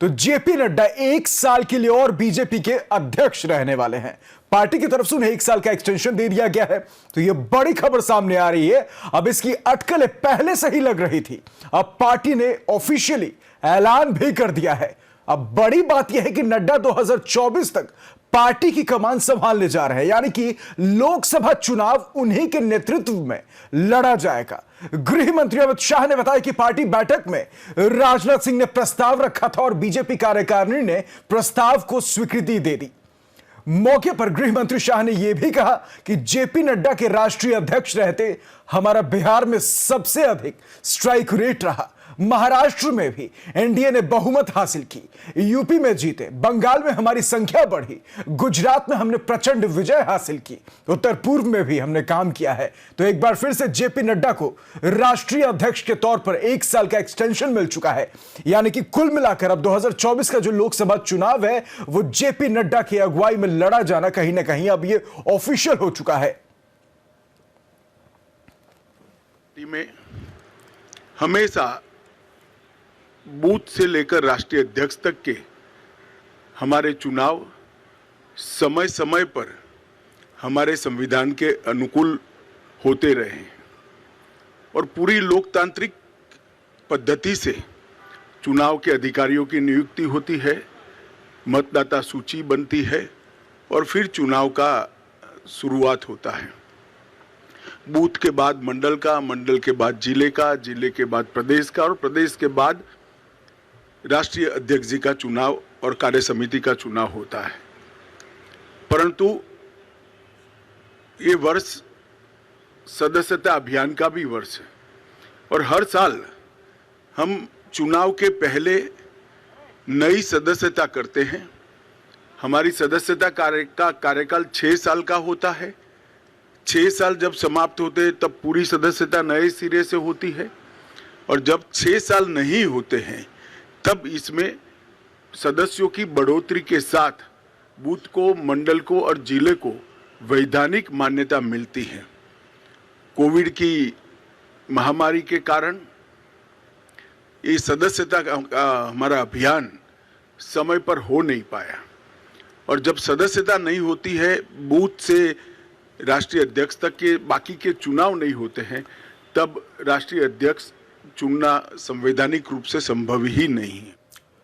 तो जेपी नड्डा 1 साल के लिए और बीजेपी के अध्यक्ष रहने वाले हैं। पार्टी की तरफ से उन्हें 1 साल का एक्सटेंशन दे दिया गया है। तो यह बड़ी खबर सामने आ रही है। अब इसकी अटकलें पहले से ही लग रही थी, अब पार्टी ने ऑफिशियली ऐलान भी कर दिया है। अब बड़ी बात यह है कि नड्डा 2024 तक पार्टी की कमान संभालने जा रहे हैं, यानी कि लोकसभा चुनाव उन्हीं के नेतृत्व में लड़ा जाएगा। गृह मंत्री अमित शाह ने बताया कि पार्टी बैठक में राजनाथ सिंह ने प्रस्ताव रखा था और बीजेपी कार्यकारिणी ने प्रस्ताव को स्वीकृति दे दी। मौके पर गृह मंत्री शाह ने यह भी कहा कि जेपी नड्डा के राष्ट्रीय अध्यक्ष रहते हमारा बिहार में सबसे अधिक स्ट्राइक रेट रहा। महाराष्ट्र में भी एनडीए ने बहुमत हासिल की, यूपी में जीते, बंगाल में हमारी संख्या बढ़ी, गुजरात में हमने प्रचंड विजय हासिल की, उत्तर पूर्व में भी हमने काम किया है। तो एक बार फिर से जेपी नड्डा को राष्ट्रीय अध्यक्ष के तौर पर 1 साल का एक्सटेंशन मिल चुका है, यानी कि कुल मिलाकर अब 2024 का जो लोकसभा चुनाव है वो जेपी नड्डा की अगुवाई में लड़ा जाना कहीं ना कहीं अब ये ऑफिशियल हो चुका है। में हमेशा बूथ से लेकर राष्ट्रीय अध्यक्ष तक के हमारे चुनाव समय समय पर हमारे संविधान के अनुकूल होते रहे हैं और पूरी लोकतांत्रिक पद्धति से चुनाव के अधिकारियों की नियुक्ति होती है, मतदाता सूची बनती है और फिर चुनाव का शुरुआत होता है। बूथ के बाद मंडल का, मंडल के बाद जिले का, जिले के बाद प्रदेश का और प्रदेश के बाद राष्ट्रीय अध्यक्ष जी का चुनाव और कार्य समिति का चुनाव होता है। परंतु ये वर्ष सदस्यता अभियान का भी वर्ष है और हर साल हम चुनाव के पहले नई सदस्यता करते हैं। हमारी सदस्यता कार्यकाल 6 साल का होता है। 6 साल जब समाप्त होते हैं तब पूरी सदस्यता नए सिरे से होती है और जब 6 साल नहीं होते हैं तब इसमें सदस्यों की बढ़ोतरी के साथ बूथ को, मंडल को और जिले को वैधानिक मान्यता मिलती है। कोविड की महामारी के कारण ये सदस्यता का हमारा अभियान समय पर हो नहीं पाया और जब सदस्यता नहीं होती है, बूथ से राष्ट्रीय अध्यक्ष तक के बाकी के चुनाव नहीं होते हैं, तब राष्ट्रीय अध्यक्ष चुनना संवैधानिक रूप से संभव ही नहीं है।